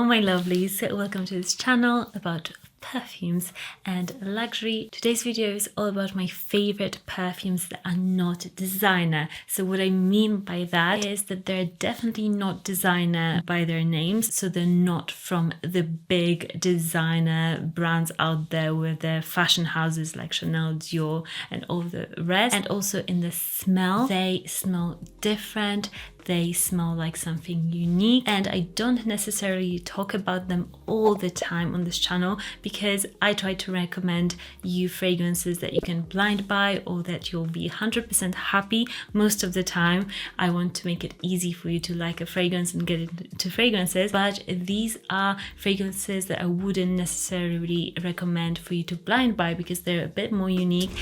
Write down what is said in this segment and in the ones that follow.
Hello my lovelies, welcome to this channel about perfumes and luxury. Today's video is all about my favorite perfumes that are not designer. So what I mean by that is that they're definitely not designer by their names, so they're not from the big designer brands out there with their fashion houses like Chanel, Dior and all the rest. And also in the smell, they smell different, they smell like something unique, and I don't necessarily talk about them all the time on this channel because I try to recommend you fragrances that you can blind buy or that you'll be 100% happy most of the time. I want to make it easy for you to like a fragrance and get into fragrances, but these are fragrances that I wouldn't necessarily recommend for you to blind buy because they're a bit more unique.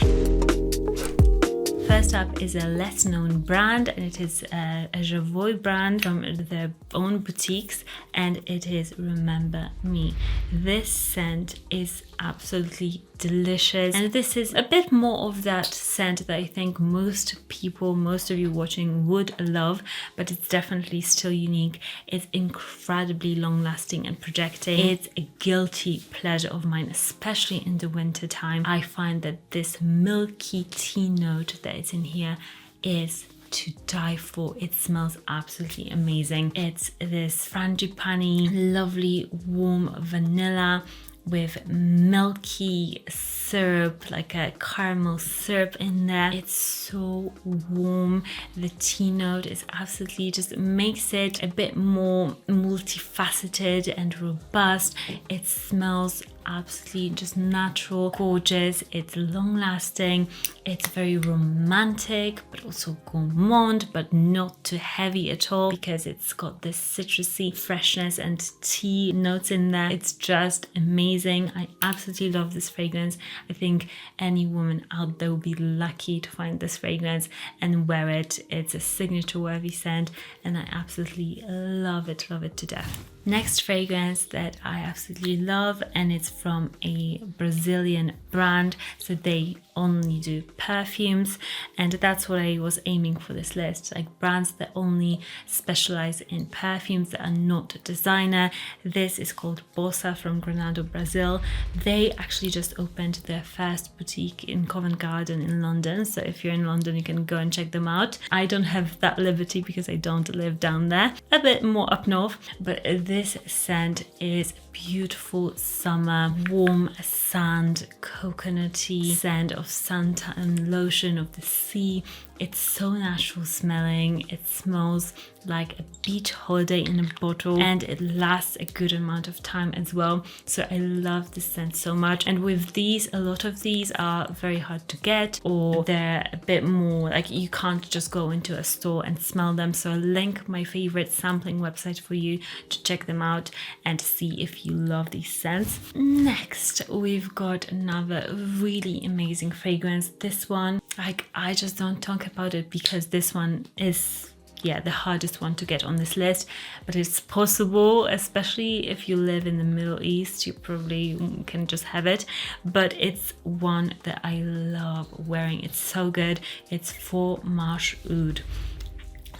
First up is a less known brand, and it is a Javoy brand from their own boutiques, and it is Remember Me. This scent is absolutely delicious, and this is a bit more of that scent that I think most people, most of you watching would love, but it's definitely still unique. It's incredibly long lasting and projecting. It's a guilty pleasure of mine, especially in the winter time. I find that this milky tea note that is in here is to die for. It smells absolutely amazing. It's this frangipani, lovely warm vanilla with milky syrup, like a caramel syrup in there. It's so warm. The tea note is absolutely just makes it a bit more multifaceted and robust. It smells absolutely just natural, gorgeous. It's long lasting. It's very romantic, but also gourmand, but not too heavy at all because it's got this citrusy freshness and tea notes in there. It's just amazing. I absolutely love this fragrance. I think any woman out there will be lucky to find this fragrance and wear it. It's a signature worthy scent, and I absolutely love it to death. Next fragrance that I absolutely love, and it's from a Brazilian brand, so they only do perfumes, and that's what I was aiming for this list, like brands that only specialize in perfumes that are not designer. This is called Bossa from Granado, Brazil. They actually just opened their first boutique in Covent Garden in London, so if you're in London you can go and check them out. I don't have that liberty because I don't live down there, a bit more up north, but this scent is beautiful summer, warm sand, coconutty scent of suntan lotion of the sea. It's so natural smelling. It smells like a beach holiday in a bottle, and it lasts a good amount of time as well. So I love this scent so much. And with these, a lot of these are very hard to get, or they're a bit more like you can't just go into a store and smell them. So I'll link my favorite sampling website for you to check them out and see if you love these scents. Next, we've got another really amazing fragrance. This one, like, I just don't talk about it because this one is the hardest one to get on this list, but it's possible, especially if you live in the Middle East, you probably can just have it. But it's one that I love wearing. It's so good. It's for Marsh Oud.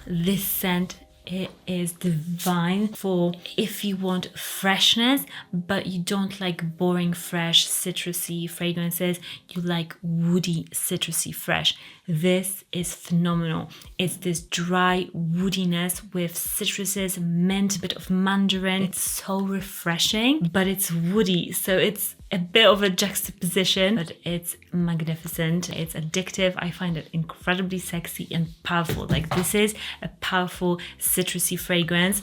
This scent, it is divine for if you want freshness but you don't like boring fresh citrusy fragrances, you like woody citrusy fresh. This is phenomenal. It's this dry woodiness with citruses, mint, a bit of mandarin. It's so refreshing, but it's woody, so it's a bit of a juxtaposition, but it's magnificent. It's addictive. I find it incredibly sexy and powerful. Like, this is a powerful citrusy fragrance.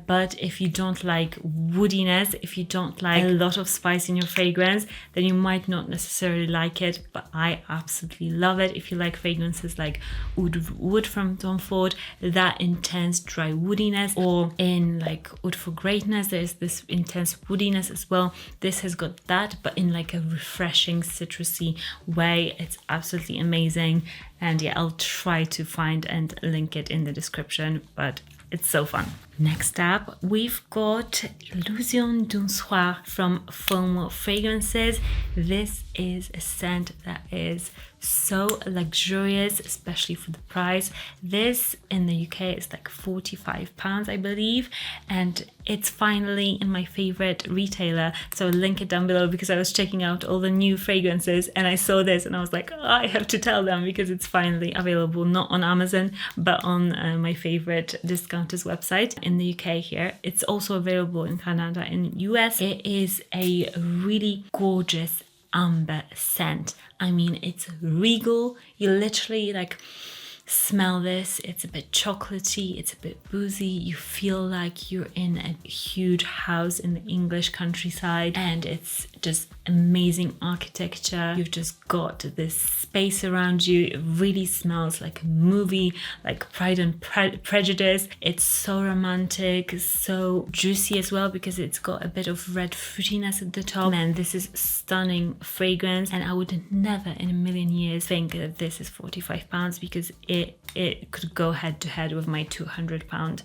But if you don't like woodiness, if you don't like a lot of spice in your fragrance, then you might not necessarily like it, but I absolutely love it. If you like fragrances like Wood from Tom Ford, that intense dry woodiness, or in like Oud for Greatness, there's this intense woodiness as well. This has got that, but in like a refreshing citrusy way. It's absolutely amazing. And yeah, I'll try to find and link it in the description, but it's so fun. Next up, we've got Illusion d'un Soir from Fomo Fragrances. This is a scent that is so luxurious, especially for the price. This in the UK is like £45, I believe, and it's finally in my favorite retailer. So I'll link it down below because I was checking out all the new fragrances and I saw this and I was like, oh, I have to tell them because it's finally available, not on Amazon, but on my favorite discounters website in the UK here. It's also available in Canada and US. It is a really gorgeous amber scent. I mean, it's regal. You literally like smell this. It's a bit chocolatey, it's a bit boozy. You feel like you're in a huge house in the English countryside, and it's just amazing architecture. You've just got this space around you. It really smells like a movie, like Pride and Prejudice. It's so romantic, so juicy as well because it's got a bit of red fruitiness at the top. And this is stunning fragrance, and I would never in a million years think that this is £45 because it could go head to head with my £200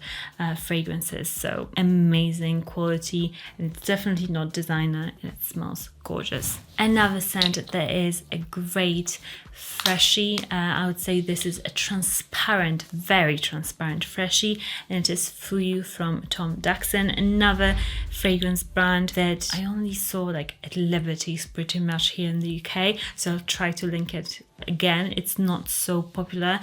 fragrances. So amazing quality, and it's definitely not designer, and it smells gorgeous. Another scent that is a great freshie, I would say this is a transparent, very transparent freshie, and it is For You from Tom Daxon, another fragrance brand that I only saw like at Liberty's pretty much here in the UK, so I'll try to link it again. It's not so popular,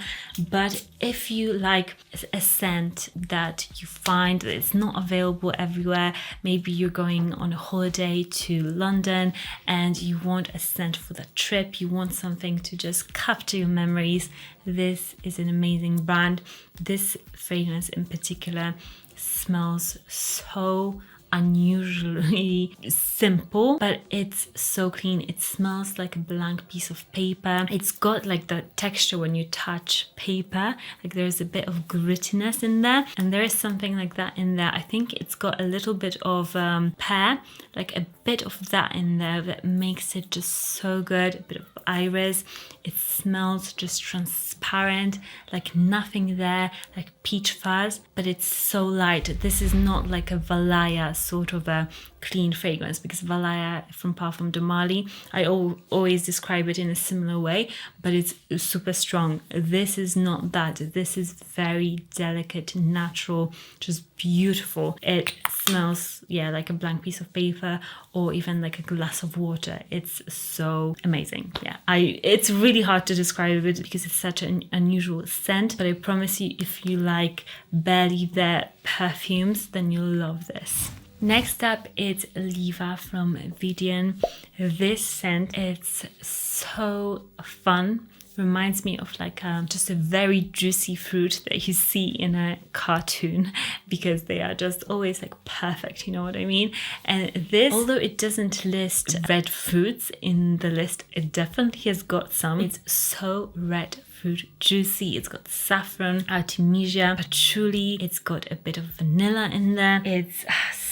but if you like a scent that you find that it's not available everywhere, maybe you're going on a holiday to London and you want a scent for the trip, you want something to just capture your memories, this is an amazing brand. This fragrance in particular smells so unusually simple, but it's so clean. It smells like a blank piece of paper. It's got like the texture when you touch paper, like there's a bit of grittiness in there, and there is something like that in there. I think it's got a little bit of pear, like a bit of that in there that makes it just so good. A bit of iris. It smells just transparent, like nothing there, like peach fuzz, but it's so light. This is not like a Valaya sort of a clean fragrance, because Valaya from Parfum de Mali, I always describe it in a similar way, but it's super strong. This is not that. This is very delicate, natural, just beautiful. It smells, yeah, like a blank piece of paper or even like a glass of water. It's so amazing. Yeah, it's really hard to describe it because it's such an unusual scent, but I promise you, if you like barely there perfumes, then you'll love this. Next up, it's Liva from Widian. This scent, it's so fun. Reminds me of like just a very juicy fruit that you see in a cartoon, because they are just always like perfect, you know what I mean? And this, although it doesn't list red fruits in the list, it definitely has got some. It's so red fruit juicy. It's got saffron, artemisia, patchouli. It's got a bit of vanilla in there. It's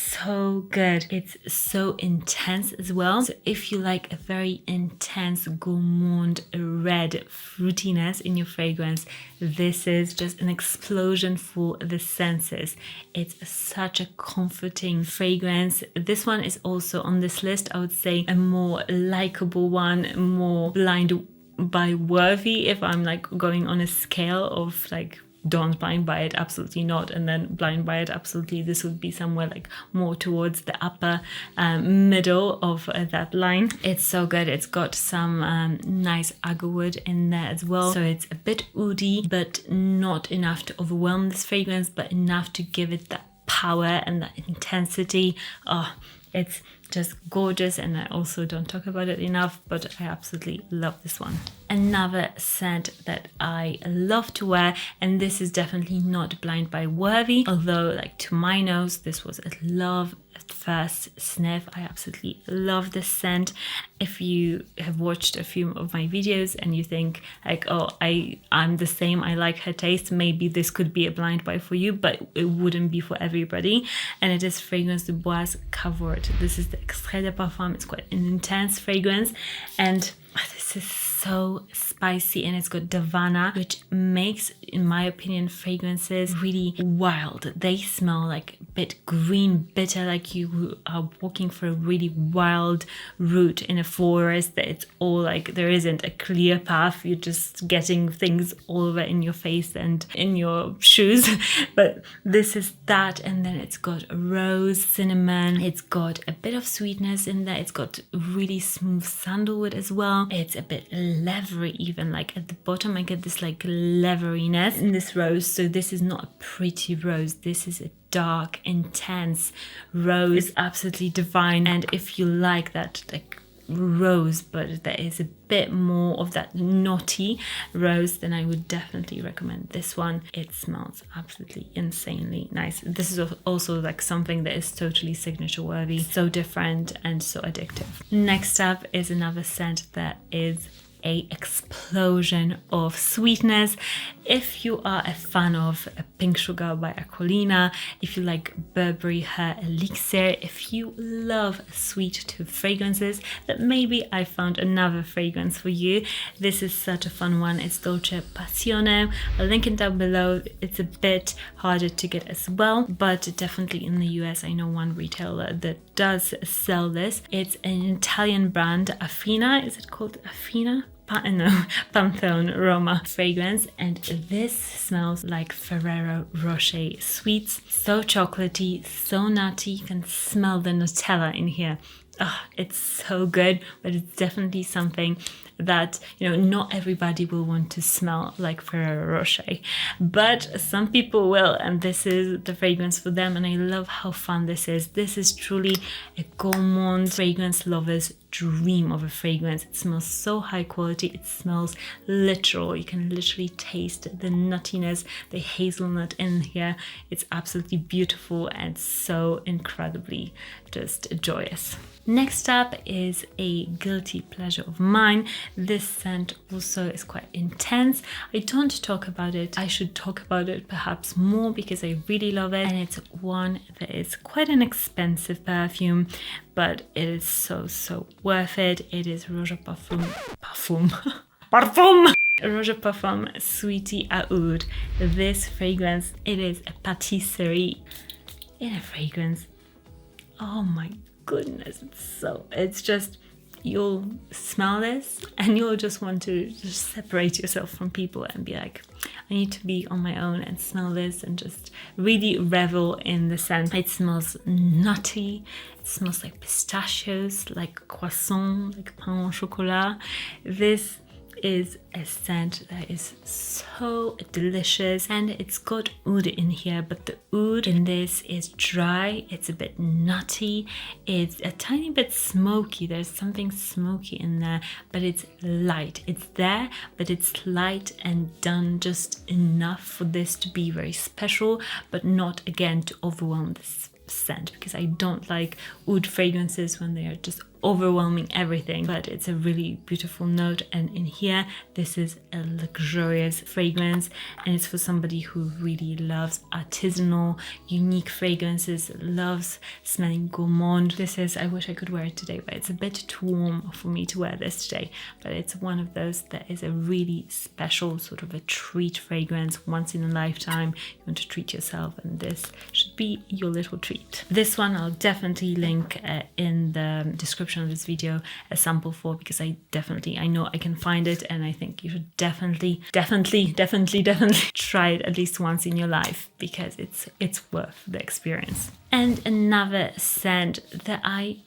so good. It's so intense as well. So if you like a very intense gourmand red fruitiness in your fragrance, this is just an explosion for the senses. It's such a comforting fragrance. This one is also on this list, I would say a more likable one, more blind buy worthy, if I'm like going on a scale of like don't blind buy it, absolutely not, and then blind buy it, absolutely. This would be somewhere like more towards the upper middle of that line. It's so good. It's got some nice agarwood in there as well, so it's a bit oody, but not enough to overwhelm this fragrance, but enough to give it that power and that intensity. Oh, it's just gorgeous, and I also don't talk about it enough, but I absolutely love this one. Another scent that I love to wear, and this is definitely not blind buy worthy, although like to my nose this was a love at first sniff. I absolutely love this scent. If you have watched a few of my videos and you think like, oh, I'm the same, I like her taste, maybe this could be a blind buy for you, but it wouldn't be for everybody. And it is Fragrance du Bois Covered. This is the Extrait de Parfum. It's quite an intense fragrance, and This is so spicy, and it's got Davana, which makes, in my opinion, fragrances really wild. They smell like a bit green, bitter, like you are walking for a really wild route in a forest. That it's all like there isn't a clear path. You're just getting things all over in your face and in your shoes. But this is that, and then it's got rose, cinnamon. It's got a bit of sweetness in there. It's got really smooth sandalwood as well. It's a bit leathery, even like at the bottom I get this like leatheriness in this rose. So this is not a pretty rose, this is a dark, intense rose. It's absolutely divine. And if you like that like rose but there is a bit more of that naughty rose, then I would definitely recommend this one. It smells absolutely insanely nice. This is also like something that is totally signature worthy, so different and so addictive. Next up is another scent that is a explosion of sweetness. If you are a fan of Pink Sugar by Aquilina, if you like Burberry Her Elixir, if you love sweet tooth fragrances, then maybe I found another fragrance for you. This is such a fun one. It's Dolce Passione. I'll link it down below. It's a bit harder to get as well, but definitely in the US I know one retailer that does sell this. It's an Italian brand, Affina. Is it called Affina? No, Pantheon Roma fragrance, and this smells like Ferrero Rocher sweets. So chocolatey, so nutty. You can smell the Nutella in here. Oh, it's so good, but it's definitely something that, you know, not everybody will want to smell like Ferrero Rocher, but some people will, and this is the fragrance for them. And I love how fun this is. This is truly a gourmand fragrance lover's dream of a fragrance. It smells so high quality. It smells literal. You can literally taste the nuttiness, the hazelnut in here. It's absolutely beautiful and so incredibly just joyous. Next up is a guilty pleasure of mine. This scent also is quite intense. I don't talk about it. I should talk about it perhaps more because I really love it. And it's one that is quite an expensive perfume, but it is so worth it. It is Roja Parfum. Roja Parfum Sweetie Oud. This fragrance, it is a patisserie in a fragrance. Oh my goodness, it's just, you'll smell this and you'll just want to just separate yourself from people and be like, I need to be on my own and smell this and just really revel in the scent. It smells nutty, it smells like pistachios, like croissant, like pain au chocolat. This is a scent that is so delicious, and it's got oud in here, but the oud in this is dry, it's a bit nutty, it's a tiny bit smoky. There's something smoky in there, but it's light. It's there, but it's light and done just enough for this to be very special, but not again to overwhelm this scent, because I don't like oud fragrances when they are just overwhelming everything. But it's a really beautiful note, and in here this is a luxurious fragrance, and it's for somebody who really loves artisanal, unique fragrances, loves smelling gourmand. This is, I wish I could wear it today, but it's a bit too warm for me to wear this today. But it's one of those that is a really special sort of a treat fragrance. Once in a lifetime, you want to treat yourself, and this should be your little treat. This one I'll definitely link in the description of this video a sample for, because I know I can find it, and I think you should definitely try it at least once in your life, because it's worth the experience. And another scent that I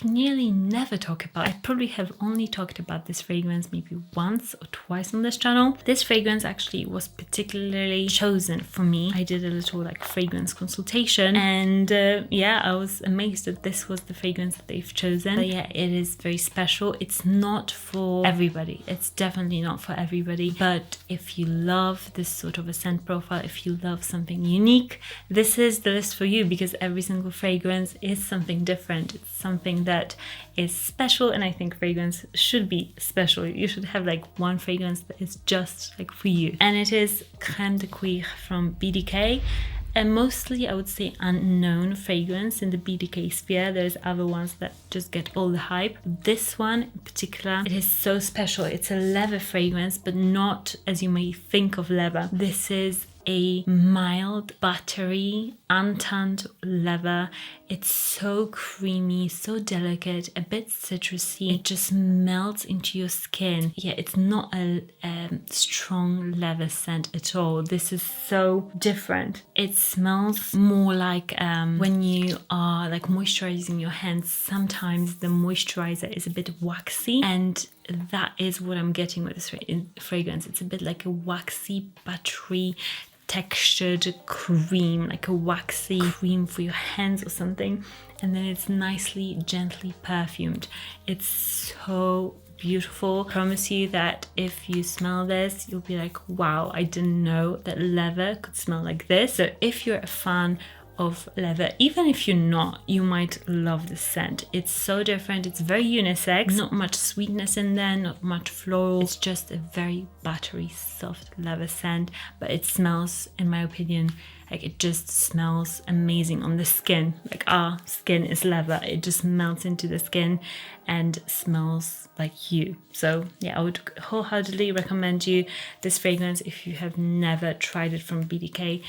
nearly never talk about. I probably have only talked about this fragrance maybe once or twice on this channel. This fragrance actually was particularly chosen for me. I did a little like fragrance consultation, and yeah, I was amazed that this was the fragrance that they've chosen. But yeah, it is very special. It's not for everybody. It's definitely not for everybody. But if you love this sort of a scent profile, if you love something unique, this is the list for you, because every single fragrance is something different. It's something that is special, and I think fragrance should be special. You should have like one fragrance that is just like for you, and it is Crème de Cuir from BDK. mostly, I would say, unknown fragrance in the BDK sphere. There's other ones that just get all the hype. This one in particular, it is so special. It's a leather fragrance, but not as you may think of leather. This is a mild, buttery, untanned leather. It's so creamy, so delicate, a bit citrusy. It just melts into your skin. Yeah, it's not a strong leather scent at all. This is so different. It smells more like when you are like moisturizing your hands. Sometimes the moisturizer is a bit waxy, and that is what I'm getting with this fragrance. It's a bit like a waxy, buttery, textured cream, like a waxy cream for your hands or something, and then it's nicely, gently perfumed. It's so beautiful. I promise you that if you smell this, you'll be like, wow, I didn't know that leather could smell like this. So if you're a fan of leather, even if you're not, you might love the scent. It's so different. It's very unisex, not much sweetness in there, not much floral. It's just a very buttery, soft leather scent, but it smells, in my opinion, like it just smells amazing on the skin. Like our skin is leather. It just melts into the skin and smells like you. So yeah, I would wholeheartedly recommend you this fragrance if you have never tried it from BDK.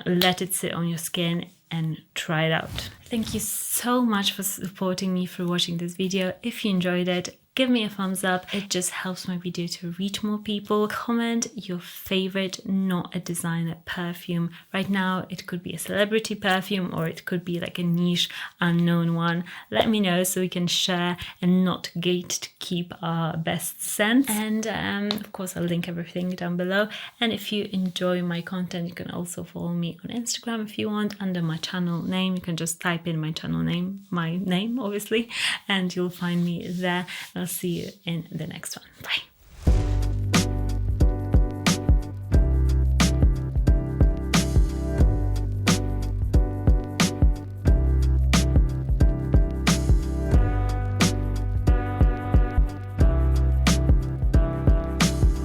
Let it sit on your skin and try it out. Thank you so much for supporting me, for watching this video. If you enjoyed it, give me a thumbs up. It just helps my video to reach more people. Comment your favorite not a designer perfume. Right now it could be a celebrity perfume, or it could be like a niche unknown one. Let me know so we can share and not gatekeep our best scents. And of course I'll link everything down below. And if you enjoy my content, you can also follow me on Instagram if you want, under my channel name. You can just type in my channel name, my name obviously, and you'll find me there. I'll see you in the next one. Bye.